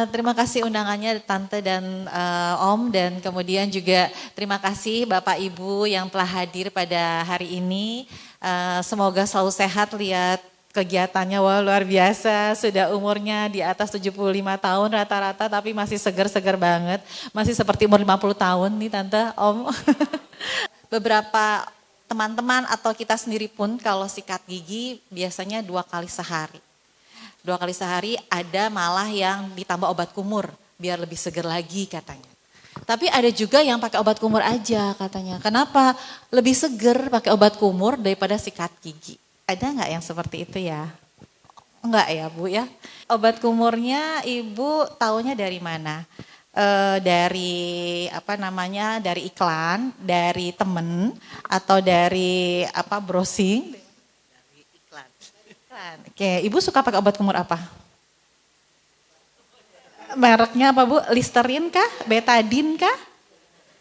Terima kasih undangannya Tante dan Om, dan kemudian juga terima kasih Bapak Ibu yang telah hadir pada hari ini. Semoga selalu sehat, lihat kegiatannya, wah luar biasa, sudah umurnya di atas 75 tahun rata-rata tapi masih segar-segar banget, masih seperti umur 50 tahun nih Tante, Om. Beberapa teman-teman atau kita sendiri pun kalau sikat gigi biasanya 2 kali sehari. 2 kali sehari, ada malah yang ditambah obat kumur biar lebih seger lagi katanya. Tapi ada juga yang pakai obat kumur aja katanya. Kenapa? Lebih seger pakai obat kumur daripada sikat gigi. Ada nggak yang seperti itu ya? Enggak ya Bu ya? Obat kumurnya Ibu taunya dari mana? Dari apa namanya, dari iklan, dari temen, atau dari apa browsing? Dari iklan. Iklan. Oke, Ibu suka pakai obat kumur apa? Mereknya apa Bu? Listerin kah? Betadine kah?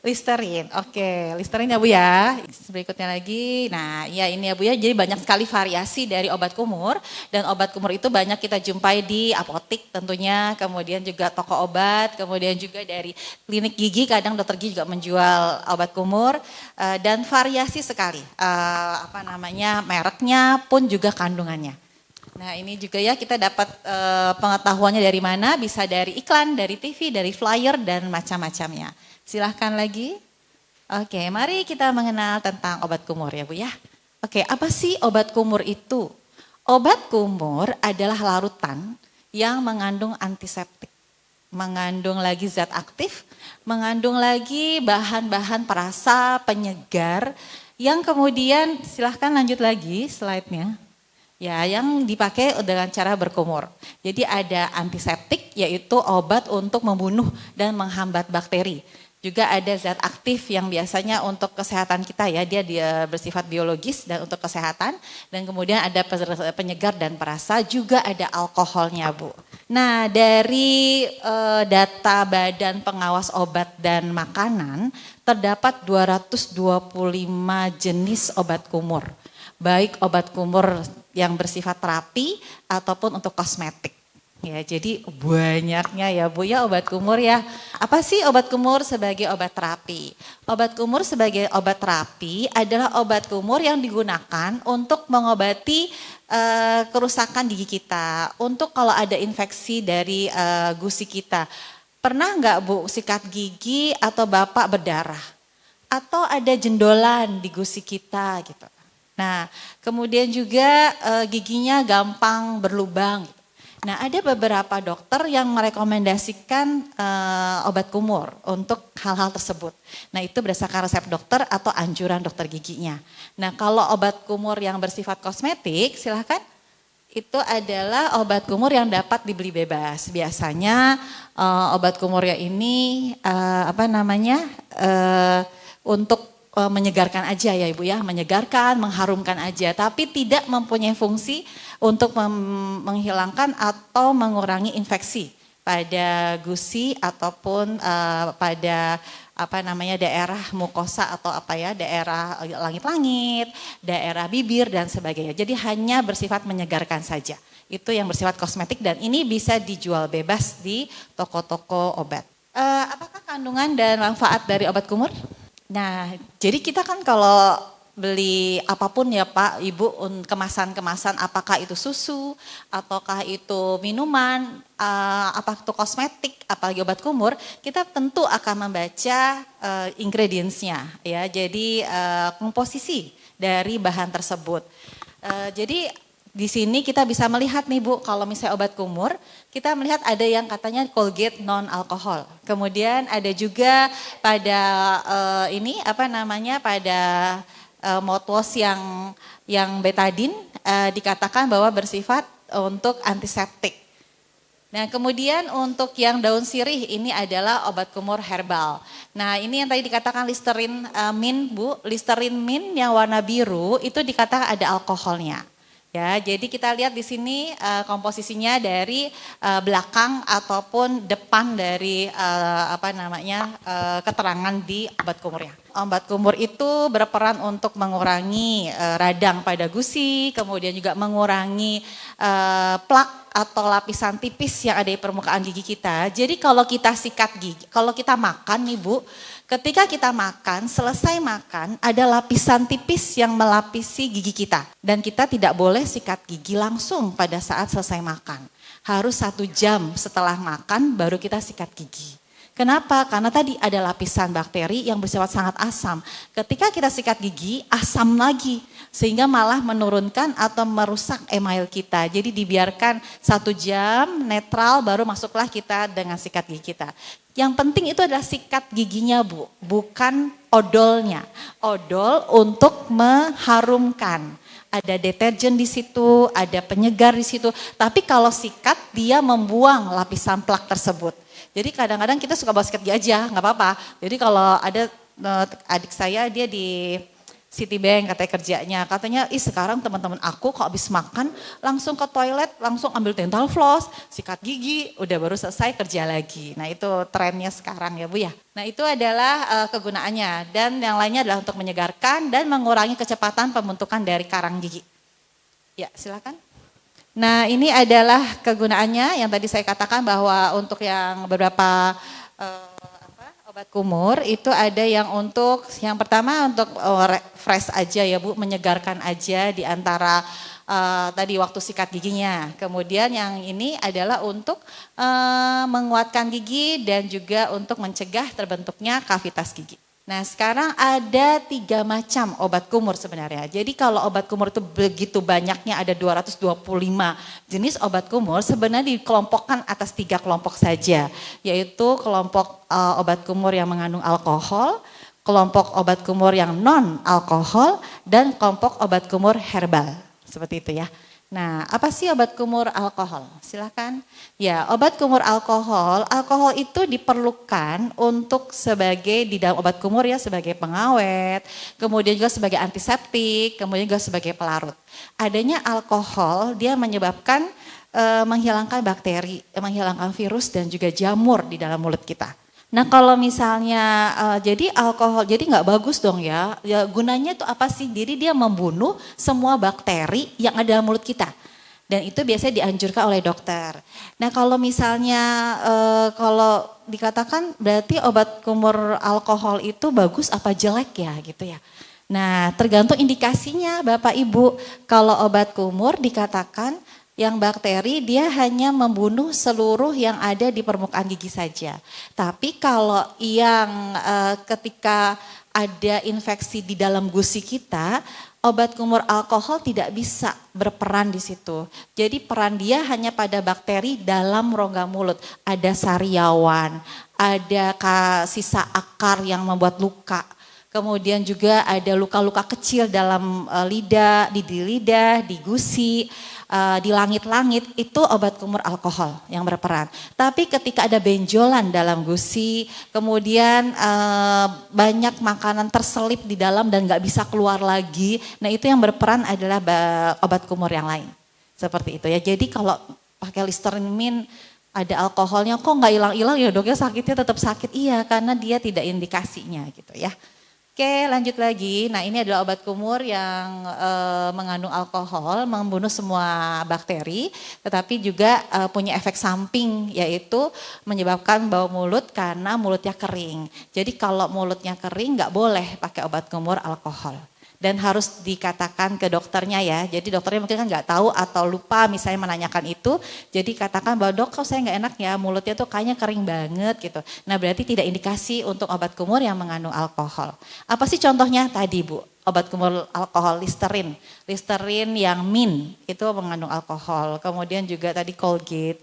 Listerin, oke, Listerin ya Bu ya. Berikutnya lagi, nah ya ini ya Bu ya, jadi banyak sekali variasi dari obat kumur. Dan obat kumur itu banyak kita jumpai di apotik tentunya, kemudian juga toko obat, kemudian juga dari klinik gigi, kadang dokter gigi juga menjual obat kumur. Dan variasi sekali, apa namanya, mereknya pun juga kandungannya. Nah ini juga ya kita dapat pengetahuannya dari mana, bisa dari iklan, dari TV, dari flyer, dan macam-macamnya. Silahkan lagi. Oke, mari kita mengenal tentang obat kumur ya Bu ya. Oke, apa sih obat kumur itu? Obat kumur adalah larutan yang mengandung antiseptik, mengandung lagi zat aktif, mengandung lagi bahan-bahan perasa, penyegar, yang kemudian silahkan lanjut lagi slide-nya. Ya, yang dipakai dengan cara berkumur. Jadi ada antiseptik, yaitu obat untuk membunuh dan menghambat bakteri. Juga ada zat aktif yang biasanya untuk kesehatan kita ya, dia bersifat biologis dan untuk kesehatan. Dan kemudian ada penyegar dan perasa, juga ada alkoholnya Bu. Nah dari data Badan Pengawas Obat dan Makanan, terdapat 225 jenis obat kumur. Baik obat kumur yang bersifat terapi ataupun untuk kosmetik. Ya, jadi banyaknya ya Bu ya obat kumur ya. Apa sih obat kumur sebagai obat terapi? Obat kumur sebagai obat terapi adalah obat kumur yang digunakan untuk mengobati kerusakan gigi kita. Untuk kalau ada infeksi dari gusi kita. Pernah nggak Bu sikat gigi atau Bapak berdarah? Atau ada jendolan di gusi kita gitu. Nah kemudian juga giginya gampang berlubang. Nah ada beberapa dokter yang merekomendasikan obat kumur untuk hal-hal tersebut. Nah itu berdasarkan resep dokter atau anjuran dokter giginya. Nah kalau obat kumur yang bersifat kosmetik silahkan. Itu adalah obat kumur yang dapat dibeli bebas. Biasanya obat kumurnya ini apa namanya untuk menyegarkan aja ya Ibu ya, menyegarkan, mengharumkan aja, tapi tidak mempunyai fungsi untuk menghilangkan atau mengurangi infeksi pada gusi ataupun pada apa namanya daerah mukosa atau apa ya, daerah langit-langit, daerah bibir dan sebagainya. Jadi hanya bersifat menyegarkan saja. Itu yang bersifat kosmetik dan ini bisa dijual bebas di toko-toko obat. Apakah kandungan dan manfaat dari obat kumur? Nah, jadi kita kan kalau beli apapun ya Pak, Ibu, kemasan-kemasan apakah itu susu, ataukah itu minuman, apakah itu kosmetik, apalagi obat kumur, kita tentu akan membaca ingredients-nya ya. Jadi komposisi dari bahan tersebut. Jadi di sini kita bisa melihat nih Bu, kalau misalnya obat kumur, kita melihat ada yang katanya Colgate non alkohol. Kemudian ada juga pada ini apa namanya pada mouthwash yang betadine dikatakan bahwa bersifat untuk antiseptik. Nah kemudian untuk yang daun sirih ini adalah obat kumur herbal. Nah ini yang tadi dikatakan Listerin mint Bu, Listerin mint yang warna biru itu dikatakan ada alkoholnya. Ya, jadi kita lihat di sini komposisinya dari belakang ataupun depan dari apa namanya keterangan di obat kumurnya. obat kumur itu berperan untuk mengurangi radang pada gusi, kemudian juga mengurangi plak atau lapisan tipis yang ada di permukaan gigi kita. Jadi kalau kita sikat gigi, kalau kita makan nih Bu, ketika kita makan, selesai makan ada lapisan tipis yang melapisi gigi kita. Dan kita tidak boleh sikat gigi langsung pada saat selesai makan. Harus 1 jam setelah makan baru kita sikat gigi. Kenapa? Karena tadi ada lapisan bakteri yang bersifat sangat asam. Ketika kita sikat gigi, asam lagi. Sehingga malah menurunkan atau merusak email kita. Jadi dibiarkan 1 jam, netral, baru masuklah kita dengan sikat gigi kita. Yang penting itu adalah sikat giginya Bu, bukan odolnya. Odol untuk mengharumkan. Ada deterjen di situ, ada penyegar di situ. Tapi kalau sikat, dia membuang lapisan plak tersebut. Jadi kadang-kadang kita suka bawa sikat gigi aja, nggak apa-apa. Jadi kalau ada adik saya, dia di Citibank katanya kerjanya. Katanya, sekarang teman-teman aku kok habis makan langsung ke toilet, langsung ambil dental floss, sikat gigi, udah baru selesai kerja lagi. Nah itu trennya sekarang ya Bu ya. Nah itu adalah kegunaannya. Dan yang lainnya adalah untuk menyegarkan dan mengurangi kecepatan pembentukan dari karang gigi. Ya silakan. Nah ini adalah kegunaannya yang tadi saya katakan bahwa untuk yang beberapa obat kumur itu ada yang untuk, yang pertama untuk fresh aja ya Bu, menyegarkan aja di antara tadi waktu sikat giginya. Kemudian yang ini adalah untuk menguatkan gigi dan juga untuk mencegah terbentuknya kavitas gigi. Nah sekarang ada 3 macam obat kumur sebenarnya. Jadi kalau obat kumur itu begitu banyaknya, ada 225 jenis obat kumur, sebenarnya dikelompokkan atas 3 kelompok saja. Yaitu kelompok obat kumur yang mengandung alkohol, kelompok obat kumur yang non alkohol, dan kelompok obat kumur herbal. Seperti itu ya. Nah, apa sih obat kumur alkohol? Silakan. Ya, obat kumur alkohol itu diperlukan untuk sebagai di dalam obat kumur ya sebagai pengawet, kemudian juga sebagai antiseptik, kemudian juga sebagai pelarut. Adanya alkohol dia menyebabkan menghilangkan bakteri, menghilangkan virus dan juga jamur di dalam mulut kita. Nah kalau misalnya jadi alkohol, jadi nggak bagus dong ya. Ya gunanya itu apa sih? Jadi dia membunuh semua bakteri yang ada dalam mulut kita. Dan itu biasanya dianjurkan oleh dokter. Nah kalau misalnya kalau dikatakan berarti obat kumur alkohol itu bagus apa jelek ya gitu ya. Nah tergantung indikasinya Bapak Ibu. Kalau obat kumur dikatakan yang bakteri dia hanya membunuh seluruh yang ada di permukaan gigi saja. Tapi kalau yang ketika ada infeksi di dalam gusi kita, obat kumur alkohol tidak bisa berperan di situ. Jadi peran dia hanya pada bakteri dalam rongga mulut. Ada sariawan, ada sisa akar yang membuat luka. Kemudian juga ada luka-luka kecil dalam lidah, di lidah, di gusi. Di langit-langit itu obat kumur alkohol yang berperan. Tapi ketika ada benjolan dalam gusi, kemudian banyak makanan terselip di dalam dan nggak bisa keluar lagi, nah itu yang berperan adalah obat kumur yang lain. Seperti itu ya. Jadi kalau pakai Listerine Mint ada alkoholnya kok nggak hilang-hilang ya dok ya, sakitnya tetap sakit. Iya karena dia tidak indikasinya gitu ya. Oke lanjut lagi, nah ini adalah obat kumur yang mengandung alkohol, membunuh semua bakteri, tetapi juga punya efek samping yaitu menyebabkan bau mulut karena mulutnya kering. Jadi kalau mulutnya kering nggak boleh pakai obat kumur alkohol. Dan harus dikatakan ke dokternya ya, jadi dokternya mungkin kan nggak tahu atau lupa misalnya menanyakan itu, jadi katakan bahwa dok kok saya nggak enak ya mulutnya tuh kayaknya kering banget gitu. Nah berarti tidak indikasi untuk obat kumur yang mengandung alkohol. Apa sih contohnya tadi Bu? Obat kumur alkohol Listerine yang mint itu mengandung alkohol. Kemudian juga tadi Colgate,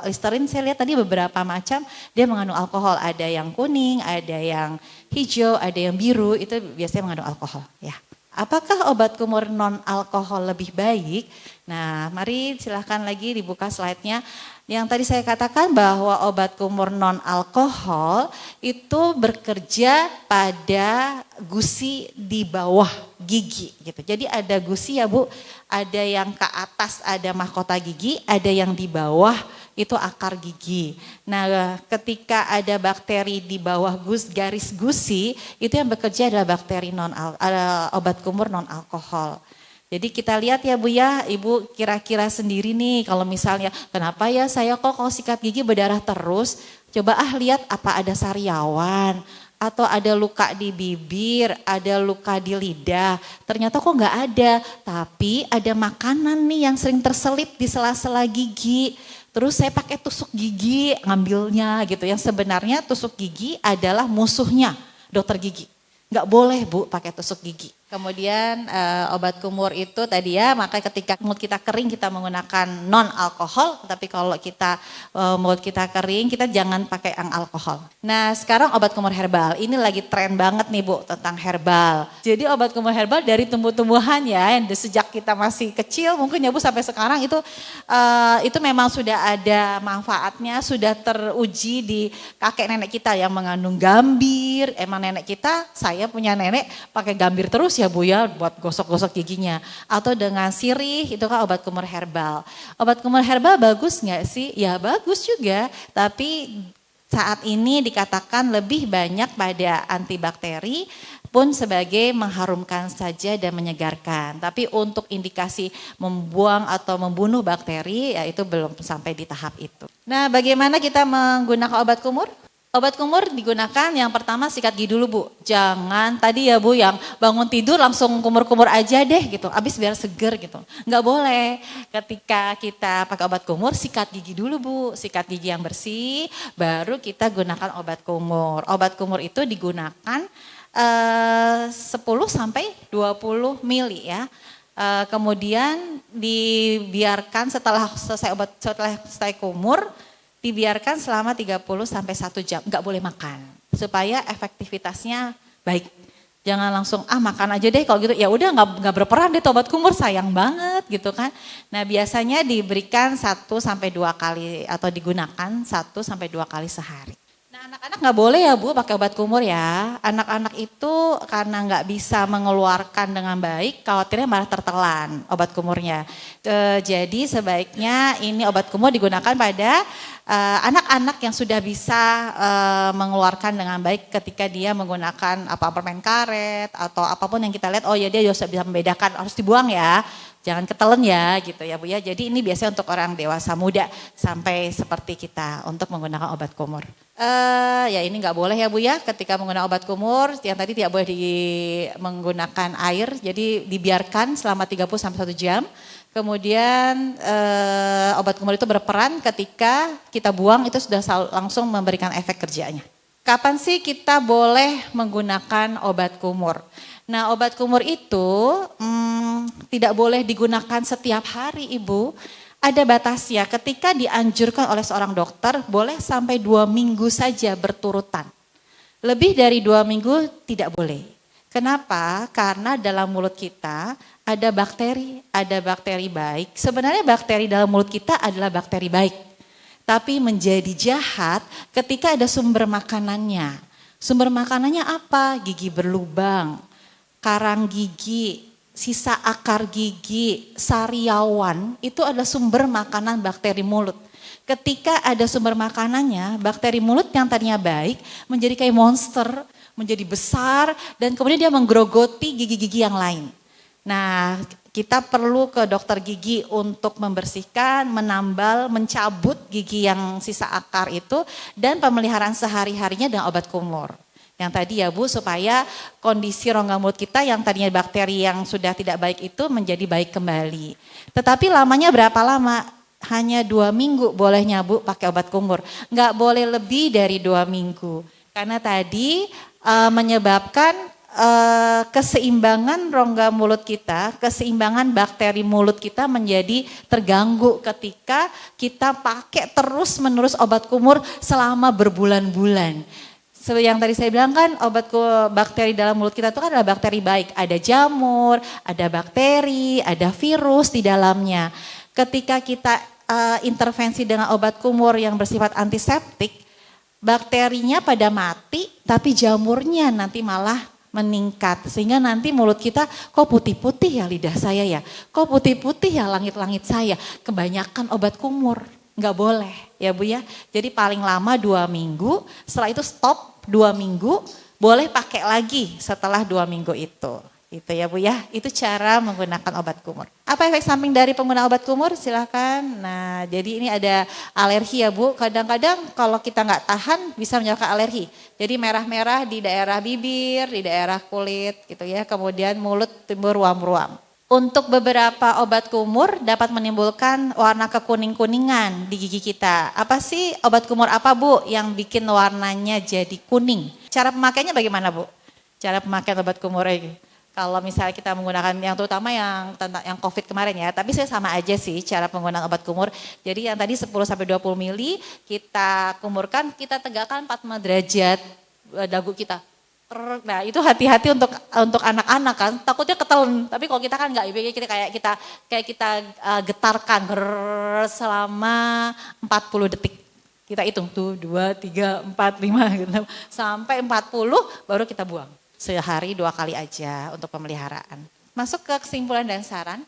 Listerine saya lihat tadi beberapa macam dia mengandung alkohol. Ada yang kuning, ada yang hijau, ada yang biru, itu biasanya mengandung alkohol. Ya. Apakah obat kumur non alkohol lebih baik? Nah, mari silahkan lagi dibuka slide-nya. Yang tadi saya katakan bahwa obat kumur non alkohol itu bekerja pada gusi di bawah gigi gitu. Jadi ada gusi ya Bu, ada yang ke atas ada mahkota gigi, ada yang di bawah itu akar gigi. Nah, ketika ada bakteri di bawah garis gusi, itu yang bekerja adalah bakteri obat kumur non alkohol. Jadi kita lihat ya Bu ya, Ibu kira-kira sendiri nih kalau misalnya kenapa ya saya kok kalau sikat gigi berdarah terus, coba lihat apa ada sariawan atau ada luka di bibir, ada luka di lidah, ternyata kok nggak ada, tapi ada makanan nih yang sering terselip di sela-sela gigi. Terus saya pakai tusuk gigi ngambilnya gitu, yang sebenarnya tusuk gigi adalah musuhnya dokter gigi. Nggak boleh Bu pakai tusuk gigi. Kemudian obat kumur itu tadi ya, maka ketika mulut kita kering kita menggunakan non alkohol, tapi kalau kita mulut kita kering kita jangan pakai yang alkohol. Nah sekarang obat kumur herbal, ini lagi tren banget nih Bu tentang herbal. Jadi obat kumur herbal dari tumbuh-tumbuhan ya, yang sejak kita masih kecil mungkin ya Bu sampai sekarang itu memang sudah ada manfaatnya, sudah teruji di kakek nenek kita yang mengandung gambir. Emang nenek kita, saya punya nenek pakai gambir terus ya Bu ya buat gosok-gosok giginya. Atau dengan sirih, itu kan obat kumur herbal. Obat kumur herbal bagus nggak sih? Ya bagus juga, tapi saat ini dikatakan lebih banyak pada antibakteri pun sebagai mengharumkan saja dan menyegarkan. Tapi untuk indikasi membuang atau membunuh bakteri ya itu belum sampai di tahap itu. Nah bagaimana kita menggunakan obat kumur? Obat kumur digunakan yang pertama sikat gigi dulu Bu. Jangan tadi ya Bu yang bangun tidur langsung kumur-kumur aja deh gitu. Abis biar seger gitu. Nggak boleh. Ketika kita pakai obat kumur sikat gigi dulu Bu. Sikat gigi yang bersih baru kita gunakan obat kumur. Obat kumur itu digunakan 10 sampai 20 mili ya. Kemudian dibiarkan setelah selesai kumur dibiarkan selama 30 sampai 1 jam, enggak boleh makan supaya efektivitasnya baik. Jangan langsung makan aja deh kalau gitu. Ya udah enggak berperan deh obat kumur, sayang banget gitu kan. Nah, biasanya diberikan 1 sampai 2 kali atau digunakan 1 sampai 2 kali sehari. Nah, anak-anak nggak boleh ya Bu pakai obat kumur ya. Anak-anak itu karena nggak bisa mengeluarkan dengan baik, khawatirnya malah tertelan obat kumurnya. Jadi sebaiknya ini obat kumur digunakan pada anak-anak yang sudah bisa mengeluarkan dengan baik ketika dia menggunakan permen karet atau apapun yang kita lihat, oh ya dia bisa membedakan, harus dibuang ya. Jangan ketelen ya gitu ya Bu ya. Jadi ini biasanya untuk orang dewasa muda sampai seperti kita untuk menggunakan obat kumur. Ya ini nggak boleh ya Bu ya ketika menggunakan obat kumur yang tadi tidak boleh menggunakan air. Jadi dibiarkan selama 30 sampai 1 jam. Kemudian obat kumur itu berperan ketika kita buang itu sudah langsung memberikan efek kerjanya. Kapan sih kita boleh menggunakan obat kumur? Nah obat kumur itu tidak boleh digunakan setiap hari Ibu. Ada batasnya, ketika dianjurkan oleh seorang dokter boleh sampai 2 minggu saja berturutan. Lebih dari 2 minggu tidak boleh. Kenapa? Karena dalam mulut kita ada bakteri baik. Sebenarnya bakteri dalam mulut kita adalah bakteri baik. Tapi menjadi jahat ketika ada sumber makanannya. Sumber makanannya apa? Gigi berlubang, karang gigi, sisa akar gigi, sariawan, itu adalah sumber makanan bakteri mulut. Ketika ada sumber makanannya, bakteri mulut yang tadinya baik menjadi kayak monster, menjadi besar dan kemudian dia menggerogoti gigi-gigi yang lain. Nah, kita perlu ke dokter gigi untuk membersihkan, menambal, mencabut gigi yang sisa akar itu dan pemeliharaan sehari-harinya dengan obat kumur. Yang tadi ya Bu, supaya kondisi rongga mulut kita yang tadinya bakteri yang sudah tidak baik itu menjadi baik kembali. Tetapi lamanya berapa lama? Hanya 2 minggu bolehnya Bu pakai obat kumur. Nggak boleh lebih dari 2 minggu. Karena tadi menyebabkan keseimbangan rongga mulut kita, keseimbangan bakteri mulut kita menjadi terganggu ketika kita pakai terus-menerus obat kumur selama berbulan-bulan. Yang tadi saya bilang kan bakteri dalam mulut kita itu kan adalah bakteri baik. Ada jamur, ada bakteri, ada virus di dalamnya. Ketika kita intervensi dengan obat kumur yang bersifat antiseptik, bakterinya pada mati tapi jamurnya nanti malah meningkat. Sehingga nanti mulut kita kok putih-putih ya lidah saya ya. Kok putih-putih ya langit-langit saya. Kebanyakan obat kumur. Nggak boleh ya Bu ya. Jadi paling lama 2 minggu, setelah itu stop 2 minggu, boleh pakai lagi setelah 2 minggu itu. Itu ya Bu ya, itu cara menggunakan obat kumur. Apa efek samping dari penggunaan obat kumur? Silahkan. Nah jadi ini ada alergi ya Bu, kadang-kadang kalau kita nggak tahan bisa menyebabkan alergi. Jadi merah-merah di daerah bibir, di daerah kulit gitu ya, kemudian mulut timbul ruam-ruam. Untuk beberapa obat kumur dapat menimbulkan warna kekuning-kuningan di gigi kita. Apa sih obat kumur apa Bu yang bikin warnanya jadi kuning? Cara pemakainya bagaimana Bu? Cara pemakaian obat kumur ini? Kalau misalnya kita menggunakan yang terutama yang COVID kemarin ya, tapi saya sama aja sih cara penggunaan obat kumur. Jadi yang tadi 10 sampai 20 mili kita kumurkan, kita tegakkan 45 derajat dagu kita. Nah itu hati-hati untuk anak-anak kan, takutnya ketelen. Tapi kalau kita kan enggak, kita kayak kita getarkan selama 40 detik. Kita hitung tuh 2, 3, 4, 5 gitu. Sampai 40 baru kita buang. Sehari 2 kali aja untuk pemeliharaan. Masuk ke kesimpulan dan saran.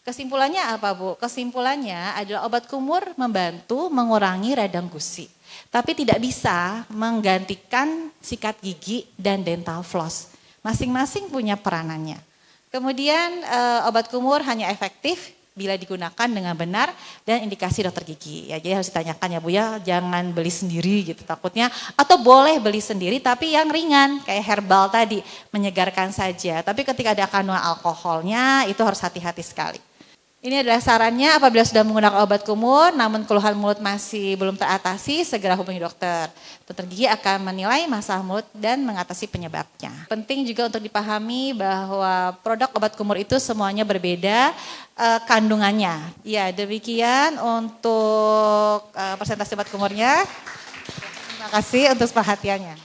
Kesimpulannya apa Bu? Kesimpulannya adalah obat kumur membantu mengurangi radang gusi. Tapi tidak bisa menggantikan sikat gigi dan dental floss. Masing-masing punya peranannya. Kemudian obat kumur hanya efektif bila digunakan dengan benar dan indikasi dokter gigi. Ya, jadi harus ditanyakan ya Bu ya, jangan beli sendiri gitu takutnya. Atau boleh beli sendiri tapi yang ringan kayak herbal tadi, menyegarkan saja. Tapi ketika ada kandungan alkoholnya itu harus hati-hati sekali. Ini adalah sarannya apabila sudah menggunakan obat kumur namun keluhan mulut masih belum teratasi, segera hubungi dokter. Dokter gigi akan menilai masalah mulut dan mengatasi penyebabnya. Penting juga untuk dipahami bahwa produk obat kumur itu semuanya berbeda kandungannya. Ya demikian untuk presentasi obat kumurnya. Terima kasih untuk perhatiannya.